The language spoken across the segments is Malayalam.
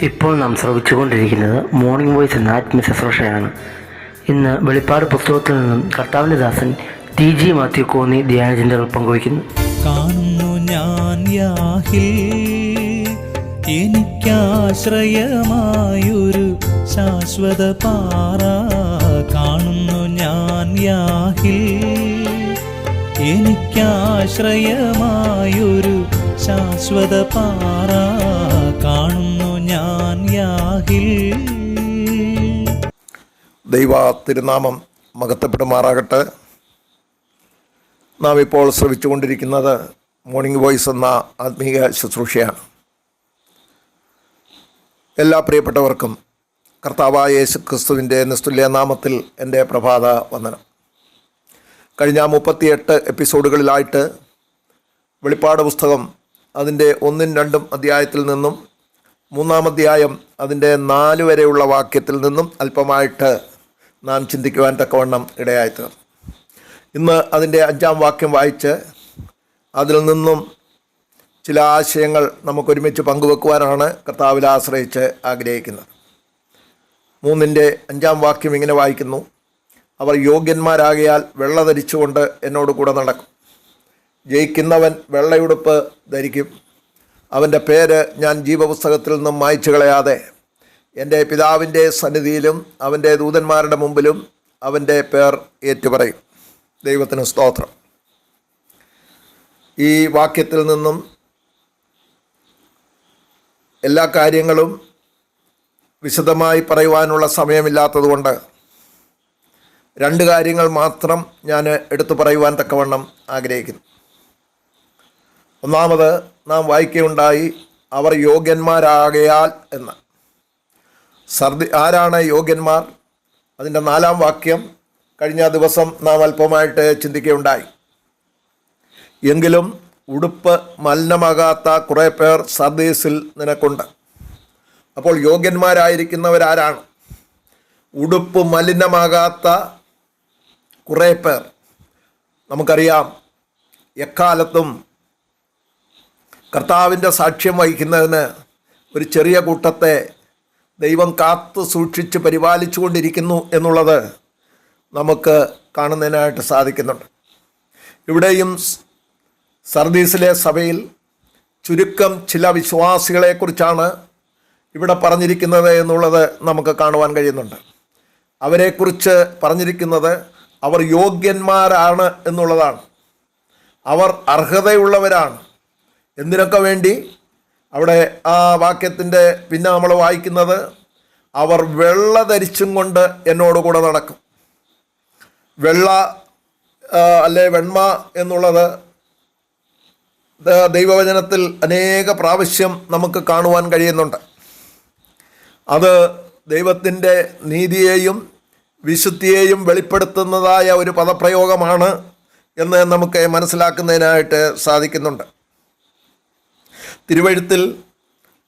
ഇപ്പോൾ നാം ശ്രവിച്ചുകൊണ്ടിരിക്കുന്നത് മോർണിംഗ് വോയിസ് എന്ന ആത്മീയ ശുശ്രൂഷയാണ്. ഇന്ന് വെളിപ്പാട് പുസ്തകത്തിൽ നിന്നും കർത്താവിൻ്റെ ദാസൻ TG മാത്യു കോന്നി ധ്യാനചിന്തകൾ പങ്കുവയ്ക്കുന്നു. കാണുന്നു ഞാൻ യാഹിൽ എനിക്കാശ്രയമായൊരു ശാശ്വത പാറ. കാണുന്നു ഞാൻ യാഹിൽ എനിക്കാശ്രയമായൊരു ശാശ്വത പാറ. കാണുന്നു ഞാൻ യാഹിൽ. ദൈവ തിരുനാമം മഹത്വപ്പെടുമാറാകട്ടെ. നാം ഇപ്പോൾ ശ്രവിച്ചുകൊണ്ടിരിക്കുന്നത് മോർണിംഗ് വോയിസ് എന്ന ആത്മീയ ശുശ്രൂഷയാണ്. എല്ലാ പ്രിയപ്പെട്ടവർക്കും കർത്താവായ യേശു ക്രിസ്തുവിൻ്റെ നിസ്തുല്യ നാമത്തിൽ എൻ്റെ പ്രഭാത വന്ദനം. കഴിഞ്ഞ 38 എപ്പിസോഡുകളിലായിട്ട് വെളിപ്പാട് പുസ്തകം അതിൻ്റെ 1-2 അധ്യായത്തിൽ നിന്നും 3-ാം അധ്യായം അതിൻ്റെ 4 വരെയുള്ള വാക്യത്തിൽ നിന്നും അല്പമായിട്ട് നാം ചിന്തിക്കുവാൻ തക്കവണ്ണം ഇടയായിത്തീർന്നു. ഇന്ന് അതിൻ്റെ 5-ാം വാക്യം വായിച്ച് അതിൽ നിന്നും ചില ആശയങ്ങൾ നമുക്കൊരുമിച്ച് പങ്കുവെക്കുവാനാണ് കർത്താവിൽ ആശ്രയിച്ച് ആഗ്രഹിക്കുന്നത്. 3-ാം വാക്യം ഇങ്ങനെ വായിക്കുന്നു: അവർ യോഗ്യന്മാരാകയാൽ വെള്ള ധരിച്ചുകൊണ്ട് എന്നോട് കൂടെ നടക്കും. ജയിക്കുന്നവൻ വെള്ളയുടുപ്പ് ധരിക്കും. അവൻ്റെ പേര് ഞാൻ ജീവപുസ്തകത്തിൽ നിന്നും മായ്ച്ചു കളയാതെ എൻ്റെ പിതാവിൻ്റെ സന്നിധിയിലും അവൻ്റെ ദൂതന്മാരുടെ മുമ്പിലും അവൻ്റെ പേർ ഏറ്റുപറയും. ദൈവത്തിന് സ്തോത്രം. ഈ വാക്യത്തിൽ നിന്നും എല്ലാ കാര്യങ്ങളും വിശദമായി പറയുവാനുള്ള സമയമില്ലാത്തതുകൊണ്ട് 2 കാര്യങ്ങൾ മാത്രം ഞാൻ എടുത്തു പറയുവാൻ തക്കവണ്ണം ആഗ്രഹിക്കുന്നു. ഒന്നാമത് നാം വായിക്കുകയുണ്ടായി, അവർ യോഗ്യന്മാരാകയാൽ എന്ന്. ആരാണ് യോഗ്യന്മാർ? അതിൻ്റെ 4-ാം വാക്യം കഴിഞ്ഞ ദിവസം നാം അല്പമായിട്ട് ചിന്തിക്കുകയുണ്ടായി. എങ്കിലും ഉടുപ്പ് മലിനമാകാത്ത കുറേ പേർ സർദീസിൽ നിനക്കുണ്ട്. അപ്പോൾ യോഗ്യന്മാരായിരിക്കുന്നവരാരാണ്? ഉടുപ്പ് മലിനമാകാത്ത കുറേ പേർ. നമുക്കറിയാം, എക്കാലത്തും കർത്താവിൻ്റെ സാക്ഷ്യം വഹിക്കുന്നതിന് ഒരു ചെറിയ കൂട്ടത്തെ ദൈവം കാത്തു സൂക്ഷിച്ച് പരിപാലിച്ചു കൊണ്ടിരിക്കുന്നു എന്നുള്ളത് നമുക്ക് കാണുന്നതിനായിട്ട് സാധിക്കുന്നുണ്ട്. ഇവിടെയും സർദീസിലെ സഭയിൽ ചുരുക്കം ചില വിശ്വാസികളെക്കുറിച്ചാണ് ഇവിടെ പറഞ്ഞിരിക്കുന്നത് എന്നുള്ളത് നമുക്ക് കാണുവാൻ കഴിയുന്നുണ്ട്. അവരെക്കുറിച്ച് പറഞ്ഞിരിക്കുന്നത് അവർ യോഗ്യന്മാരാണ് എന്നുള്ളതാണ്. അവർ അർഹതയുള്ളവരാണ്. എന്തിനൊക്കെ വേണ്ടി? അവിടെ ആ വാക്യത്തിൻ്റെ പിന്നെ നമ്മൾ വായിക്കുന്നത്, അവർ വെള്ള ധരിച്ചും കൊണ്ട് എന്നോട് കൂടെ നടക്കും. വെള്ള അല്ലെ വെണ്മ എന്നുള്ളത് ദൈവവചനത്തിൽ അനേക പ്രാവശ്യം നമുക്ക് കാണുവാൻ കഴിയുന്നുണ്ട്. അത് ദൈവത്തിൻ്റെ നീതിയെയും വിശുദ്ധിയെയും വെളിപ്പെടുത്തുന്നതായ ഒരു പദപ്രയോഗമാണ് എന്ന് നമുക്ക് മനസ്സിലാക്കുന്നതിനായിട്ട് സാധിക്കുന്നുണ്ട്. തിരുവെഴുത്തിൽ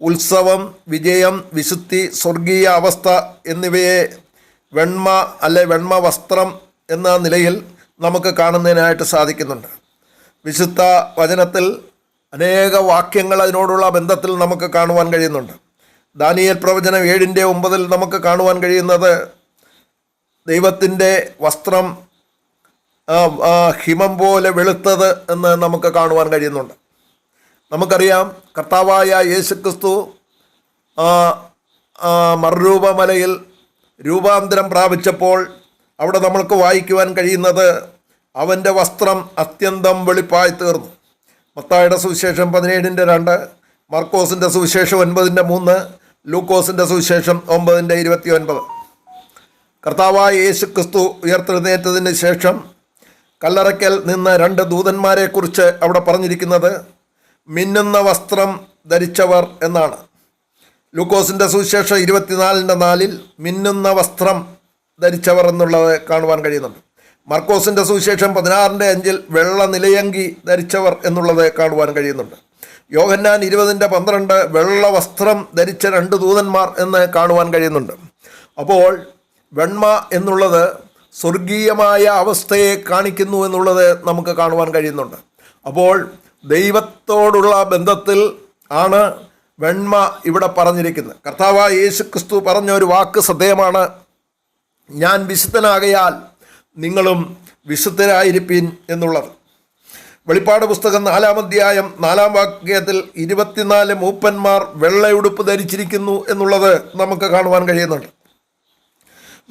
ഉത്സവം, വിജയം, വിശുദ്ധി, സ്വർഗീയ അവസ്ഥ എന്നിവയെ വെണ്മ അല്ലെ വെണ്മ വസ്ത്രം എന്ന നിലയിൽ നമുക്ക് കാണുന്നതിനായിട്ട് സാധിക്കുന്നുണ്ട്. വിശുദ്ധ വചനത്തിൽ അനേക വാക്യങ്ങൾ അതിനോടുള്ള ബന്ധത്തിൽ നമുക്ക് കാണുവാൻ കഴിയുന്നുണ്ട്. ദാനിയേൽ പ്രവചനം 7:9 നമുക്ക് കാണുവാൻ കഴിയുന്നത് ദൈവത്തിൻ്റെ വസ്ത്രം ഹിമം പോലെ വെളുത്തത് എന്ന് നമുക്ക് കാണുവാൻ കഴിയുന്നുണ്ട്. നമുക്കറിയാം, കർത്താവായ യേശുക്രിസ്തു മറുരൂപമലയിൽ രൂപാന്തരം പ്രാപിച്ചപ്പോൾ അവിടെ നമ്മൾക്ക് വായിക്കുവാൻ കഴിയുന്നത് അവൻ്റെ വസ്ത്രം അത്യന്തം വെളുപ്പായി തീർന്നു. മത്തായിയുടെ സുവിശേഷം 17:2, മർക്കോസിൻ്റെ സുവിശേഷം 9:3, ലൂക്കോസിൻ്റെ സുവിശേഷം 9:29. കർത്താവായ യേശു ക്രിസ്തു ഉയർത്തെഴുന്നേറ്റതിന് ശേഷം കല്ലറയ്ക്കൽ നിന്ന് 2 ദൂതന്മാരെക്കുറിച്ച് അവിടെ പറഞ്ഞിരിക്കുന്നത് മിന്നുന്ന വസ്ത്രം ധരിച്ചവർ എന്നാണ്. ലൂക്കോസിൻ്റെ സുവിശേഷം 24:4 മിന്നുന്ന വസ്ത്രം ധരിച്ചവർ എന്നുള്ളത് കാണുവാൻ കഴിയുന്നുണ്ട്. മർക്കോസിൻ്റെ സുവിശേഷം 16:5 വെള്ള നിലയങ്കി ധരിച്ചവർ എന്നുള്ളത് കാണുവാൻ കഴിയുന്നുണ്ട്. യോഹന്നാൻ 20:12 വെള്ള വസ്ത്രം ധരിച്ച 2 ദൂതന്മാർ എന്ന് കാണുവാൻ കഴിയുന്നുണ്ട്. അപ്പോൾ വെണ്മ എന്നുള്ളത് സ്വർഗീയമായ അവസ്ഥയെ കാണിക്കുന്നു എന്നുള്ളത് നമുക്ക് കാണുവാൻ കഴിയുന്നുണ്ട്. അപ്പോൾ ദൈവത്തോടുള്ള ബന്ധത്തിൽ ആണ് വെണ്മ ഇവിടെ പറഞ്ഞിരിക്കുന്നത്. കർത്താവായ യേശു ക്രിസ്തു പറഞ്ഞ ഒരു വാക്ക് ശ്രദ്ധേയമാണ്. ഞാൻ വിശുദ്ധനാകയാൽ നിങ്ങളും വിശുദ്ധരായിരിപ്പീൻ എന്നുള്ളത്. വെളിപ്പാട് പുസ്തകം 4-ാം അധ്യായം 4-ാം വാക്യത്തിൽ 24 മൂപ്പന്മാർ വെള്ളയുടുപ്പ് ധരിച്ചിരിക്കുന്നു എന്നുള്ളത് നമുക്ക് കാണുവാൻ കഴിയുന്നുണ്ട്.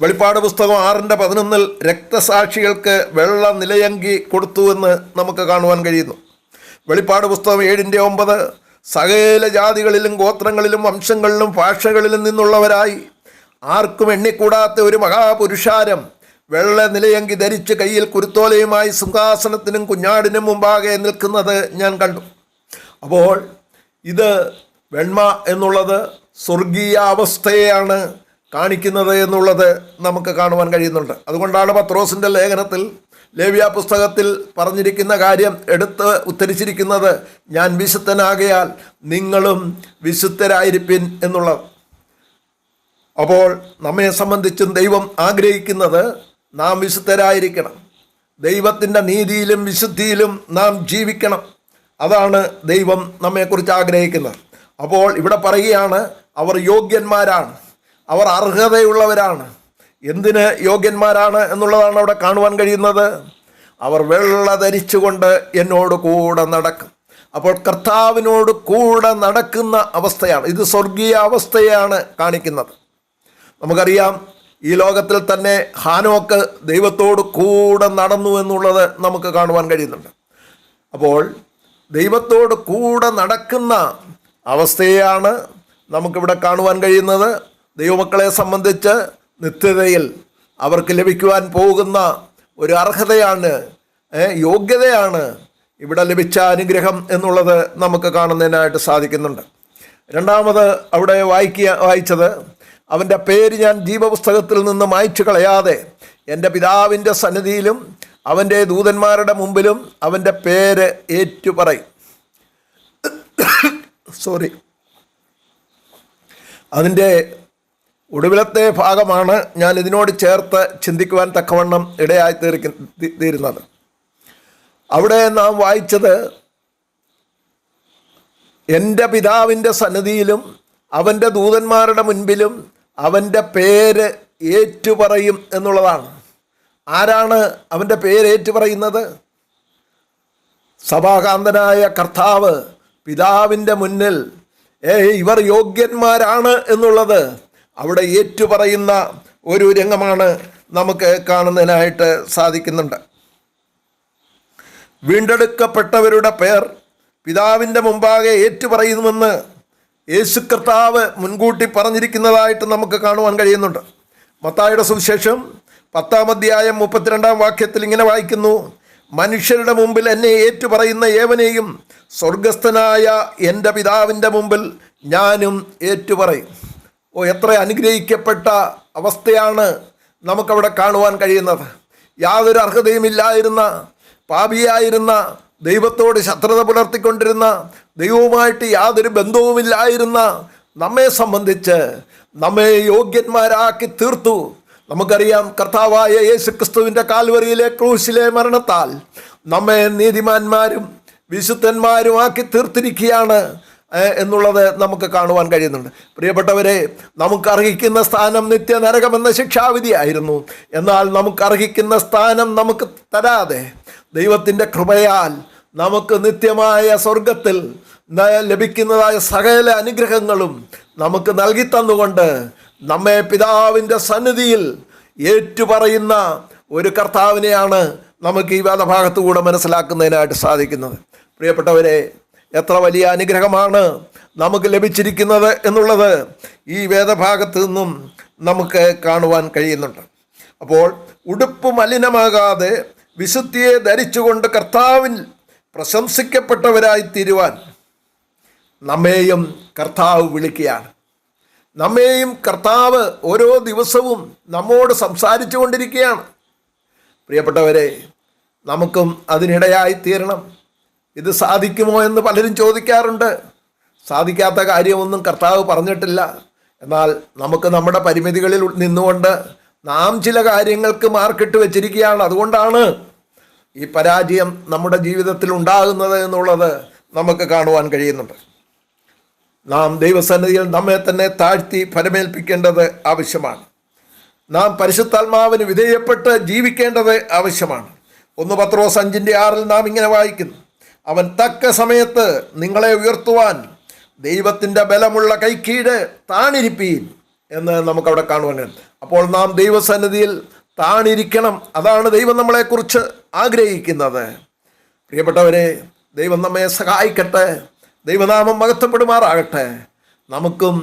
വെളിപ്പാട് പുസ്തകം 6:11 രക്തസാക്ഷികൾക്ക് വെള്ള നിലയങ്കി കൊടുത്തു എന്ന് നമുക്ക് കാണുവാൻ കഴിയുന്നു. വെളിപ്പാട് പുസ്തകം 7:9 സകല ജാതികളിലും ഗോത്രങ്ങളിലും വംശങ്ങളിലും ഭാഷകളിലും നിന്നുള്ളവരായി ആർക്കും എണ്ണിക്കൂടാത്ത ഒരു മഹാപുരുഷാരം വെള്ള നിലയങ്കി ധരിച്ച് കയ്യിൽ കുരുത്തോലയുമായി സിംഹാസനത്തിനും കുഞ്ഞാടിനും മുമ്പാകെ നിൽക്കുന്നത് ഞാൻ കണ്ടു. അപ്പോൾ ഇത് വെണ്മ എന്നുള്ളത് സ്വർഗീയ അവസ്ഥയെയാണ് കാണിക്കുന്നത് എന്നുള്ളത് നമുക്ക് കാണുവാൻ കഴിയുന്നുണ്ട്. അതുകൊണ്ടാണ് പത്രോസിൻ്റെ ലേഖനത്തിൽ ലേവ്യ പുസ്തകത്തിൽ പറഞ്ഞിരിക്കുന്ന കാര്യം എടുത്ത് ഉദ്ധരിച്ചിരിക്കുന്നത്, ഞാൻ വിശുദ്ധനാകയാൽ നിങ്ങളും വിശുദ്ധരായിരിപ്പിൻ എന്നുള്ളത്. അപ്പോൾ നമ്മെ സംബന്ധിച്ചും ദൈവം ആഗ്രഹിക്കുന്നത് നാം വിശുദ്ധരായിരിക്കണം. ദൈവത്തിൻ്റെ നീതിയിലും വിശുദ്ധിയിലും നാം ജീവിക്കണം. അതാണ് ദൈവം നമ്മെക്കുറിച്ച് ആഗ്രഹിക്കുന്നത്. അപ്പോൾ ഇവിടെ പറയുകയാണ്, അവർ യോഗ്യന്മാരാണ്, അവർ അർഹതയുള്ളവരാണ്. എന്തിന് യോഗ്യന്മാരാണ് എന്നുള്ളതാണ് അവിടെ കാണുവാൻ കഴിയുന്നത്. അവർ വെള്ള ധരിച്ചുകൊണ്ട് എന്നോട് കൂടെ നടക്കും. അപ്പോൾ കർത്താവിനോട് കൂടെ നടക്കുന്ന അവസ്ഥയാണ് ഇത്. സ്വർഗീയ അവസ്ഥയാണ് കാണിക്കുന്നത്. നമുക്കറിയാം, ഈ ലോകത്തിൽ തന്നെ ഹാനോക്ക് ദൈവത്തോട് കൂടെ നടന്നു എന്നുള്ളത് നമുക്ക് കാണുവാൻ കഴിയുന്നുണ്ട്. അപ്പോൾ ദൈവത്തോട് കൂടെ നടക്കുന്ന അവസ്ഥയാണ് നമുക്കിവിടെ കാണുവാൻ കഴിയുന്നത്. ദൈവമക്കളെ സംബന്ധിച്ച് നിത്യതയിൽ അവർക്ക് ലഭിക്കുവാൻ പോകുന്ന ഒരു അർഹതയാണ്, യോഗ്യതയാണ് ഇവിടെ ലഭിച്ച അനുഗ്രഹം എന്നുള്ളത് നമുക്ക് കാണുന്നതിനായിട്ട് സാധിക്കുന്നുണ്ട്. രണ്ടാമത് അവിടെ വായിച്ചത്, അവൻ്റെ പേര് ഞാൻ ജീവപുസ്തകത്തിൽ നിന്ന് മായ്ച്ചു കളയാതെ എൻ്റെ പിതാവിൻ്റെ സന്നിധിയിലും അവൻ്റെ ദൂതന്മാരുടെ മുമ്പിലും അവൻ്റെ പേര് ഏറ്റുപറയും. അതിൻ്റെ ഒടുവിലത്തെ ഭാഗമാണ് ഞാൻ ഇതിനോട് ചേർത്ത് ചിന്തിക്കുവാൻ തക്കവണ്ണം ഇടയായി തീരുന്നത്. അവിടെ നാം വായിച്ചത്, എൻ്റെ പിതാവിൻ്റെ സന്നിധിയിലും അവൻ്റെ ദൂതന്മാരുടെ മുൻപിലും അവൻ്റെ പേര് ഏറ്റുപറയും എന്നുള്ളതാണ്. ആരാണ് അവൻ്റെ പേര് ഏറ്റുപറയുന്നത്? സഭാകാന്തനായ കർത്താവ് പിതാവിൻ്റെ മുന്നിൽ ഇവർ യോഗ്യന്മാരാണ് എന്നുള്ളത് അവിടെ ഏറ്റുപറയുന്ന ഒരു രംഗമാണ് നമുക്ക് കാണുന്നതിനായിട്ട് സാധിക്കുന്നുണ്ട്. വീണ്ടെടുക്കപ്പെട്ടവരുടെ പേർ പിതാവിൻ്റെ മുമ്പാകെ ഏറ്റുപറയുമെന്ന് യേശു കർത്താവ് മുൻകൂട്ടി പറഞ്ഞിരിക്കുന്നതായിട്ട് നമുക്ക് കാണുവാൻ കഴിയുന്നുണ്ട്. മത്തായിയുടെ സുവിശേഷം 10-ാം അധ്യായം 32-ാം വാക്യത്തിൽ ഇങ്ങനെ വായിക്കുന്നു, മനുഷ്യരുടെ മുമ്പിൽ എന്നെ ഏറ്റുപറയുന്ന ഏവനെയും സ്വർഗസ്ഥനായ എൻ്റെ പിതാവിൻ്റെ മുമ്പിൽ ഞാനും ഏറ്റുപറയും. എത്ര അനുഗ്രഹിക്കപ്പെട്ട അവസ്ഥയാണ് നമുക്കവിടെ കാണുവാൻ കഴിയുന്നത്. യാതൊരു അർഹതയുമില്ലായിരുന്ന, പാപിയായിരുന്ന, ദൈവത്തോട് ശത്രുത പുലർത്തിക്കൊണ്ടിരുന്ന, ദൈവവുമായിട്ട് യാതൊരു ബന്ധവുമില്ലായിരുന്ന നമ്മെ സംബന്ധിച്ച് നമ്മെ യോഗ്യന്മാരാക്കി തീർത്തു. നമുക്കറിയാം, കർത്താവായ യേശു ക്രിസ്തുവിൻ്റെ കാൽവറിയിലെ ക്രൂശിലെ മരണത്താൽ നമ്മെ നീതിമാന്മാരും വിശുദ്ധന്മാരുമാക്കി തീർത്തിരിക്കുകയാണ് എന്നുള്ളത് നമുക്ക് കാണുവാൻ കഴിയുന്നുണ്ട്. പ്രിയപ്പെട്ടവരെ, നമുക്ക് അർഹിക്കുന്ന സ്ഥാനം നിത്യനരകമെന്ന ശിക്ഷാവിധിയായിരുന്നു. എന്നാൽ നമുക്ക് അർഹിക്കുന്ന സ്ഥാനം നമുക്ക് തരാതെ ദൈവത്തിൻ്റെ കൃപയാൽ നമുക്ക് നിത്യമായ സ്വർഗത്തിൽ ലഭിക്കുന്നതായ സകല അനുഗ്രഹങ്ങളും നമുക്ക് നൽകി തന്നുകൊണ്ട് നമ്മെ പിതാവിൻ്റെ സന്നിധിയിൽ ഏറ്റുപറയുന്ന ഒരു കർത്താവിനെയാണ് നമുക്ക് ഈ വേദഭാഗത്തുകൂടെ മനസ്സിലാക്കുന്നതിനായിട്ട് സാധിക്കുന്നത്. പ്രിയപ്പെട്ടവരെ, എത്ര വലിയ അനുഗ്രഹമാണ് നമുക്ക് ലഭിച്ചിരിക്കുന്നത് എന്നുള്ളത് ഈ വേദഭാഗത്ത് നിന്നും നമുക്ക് കാണുവാൻ കഴിയുന്നുണ്ട്. അപ്പോൾ ഉടുപ്പ് മലിനമാകാതെ വിശുദ്ധിയെ ധരിച്ചുകൊണ്ട് കർത്താവിൽ പ്രശംസിക്കപ്പെട്ടവരായി തീരുവാൻ നമ്മെയും കർത്താവ് വിളിക്കുകയാണ്. നമ്മെയും കർത്താവ് ഓരോ ദിവസവും നമ്മോട് സംസാരിച്ചു കൊണ്ടിരിക്കുകയാണ്. പ്രിയപ്പെട്ടവരെ, നമുക്കും അതിനിടയായി തീരണം. ഇത് സാധിക്കുമോ എന്ന് പലരും ചോദിക്കാറുണ്ട്. സാധിക്കാത്ത കാര്യമൊന്നും കർത്താവ് പറഞ്ഞിട്ടില്ല. എന്നാൽ നമുക്ക് നമ്മുടെ പരിമിതികളിൽ നിന്നുകൊണ്ട് നാം ചില കാര്യങ്ങൾക്ക് മാർക്കിട്ട് വെച്ചിരിക്കുകയാണ്. അതുകൊണ്ടാണ് ഈ പരാജയം നമ്മുടെ ജീവിതത്തിൽ ഉണ്ടാകുന്നത് എന്നുള്ളത് നമുക്ക് കാണുവാൻ കഴിയുന്നുണ്ട്. നാം ദൈവസന്നിധിയിൽ നമ്മെ തന്നെ താഴ്ത്തി ഫലമേൽപ്പിക്കേണ്ടത് ആവശ്യമാണ്. നാം പരിശുദ്ധാത്മാവിന് വിധേയപ്പെട്ട് ജീവിക്കേണ്ടത് ആവശ്യമാണ്. 1 പത്രോസ് 5:6 നാം ഇങ്ങനെ വായിക്കുന്നു, അവൻ തക്ക സമയത്ത് നിങ്ങളെ ഉയർത്തുവാൻ ദൈവത്തിൻ്റെ ബലമുള്ള കൈക്കീഴ് താണിരിപ്പീൻ എന്ന് നമുക്കവിടെ കാണുവാൻ കഴിയും. അപ്പോൾ നാം ദൈവസന്നിധിയിൽ താണിരിക്കണം. അതാണ് ദൈവം നമ്മളെക്കുറിച്ച് ആഗ്രഹിക്കുന്നത്. പ്രിയപ്പെട്ടവരെ, ദൈവം നമ്മെ സഹായിക്കട്ടെ. ദൈവനാമം മഹത്വപ്പെടുമാറാകട്ടെ. നമുക്കും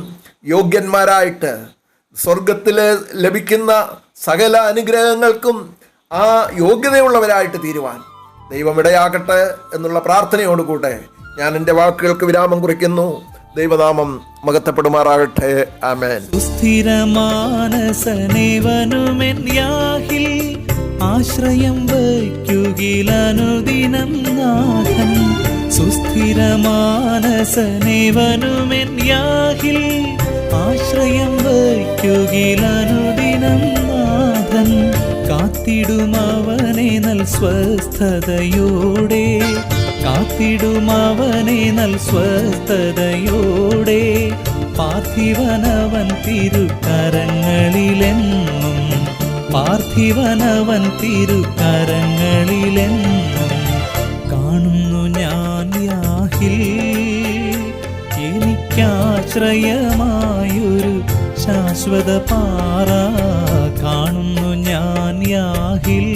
യോഗ്യന്മാരായിട്ട് സ്വർഗത്തിൽ ലഭിക്കുന്ന സകല അനുഗ്രഹങ്ങൾക്കും ആ യോഗ്യതയുള്ളവരായിട്ട് തീരുവാൻ ദൈവം ഇടയാകട്ടെ എന്നുള്ള പ്രാർത്ഥനയോടുകൂടെ ഞാൻ എൻ്റെ വാക്കുകൾക്ക് വിരാമം കുറിക്കുന്നു. ദൈവനാമം മഹത്വപ്പെടുമാറാകട്ടെ. ആമേൻ. സുസ്ഥിരമാനസനേവനുമെന്യാഹിൽ ആശ്രയം വയ്ക്കുകിലനുദിനം നാഥൻ. സുസ്ഥിരമാനസനേവനുമെന്യാഹിൽ ആശ്രയം വയ്ക്കുകിലനുദിനം നാഥൻ. കാത്തിടുമവനെ നൽ സ്വസ്ഥതയോടെ, കാത്തിടുമവനെ നൽ സ്വസ്ഥതയോടെ. പാർത്ഥിവനവൻ തിരുക്കരങ്ങളിലെന്നും, പാർത്ഥിവനവൻ തിരുക്കരങ്ങളിലെന്നും. കാണുന്നു ഞാൻ യാഹിൽ എനിക്കാശ്രയമായൊരു ശാശ്വത പാറ. കാണുന്നു ഞാൻ യാഹിൽ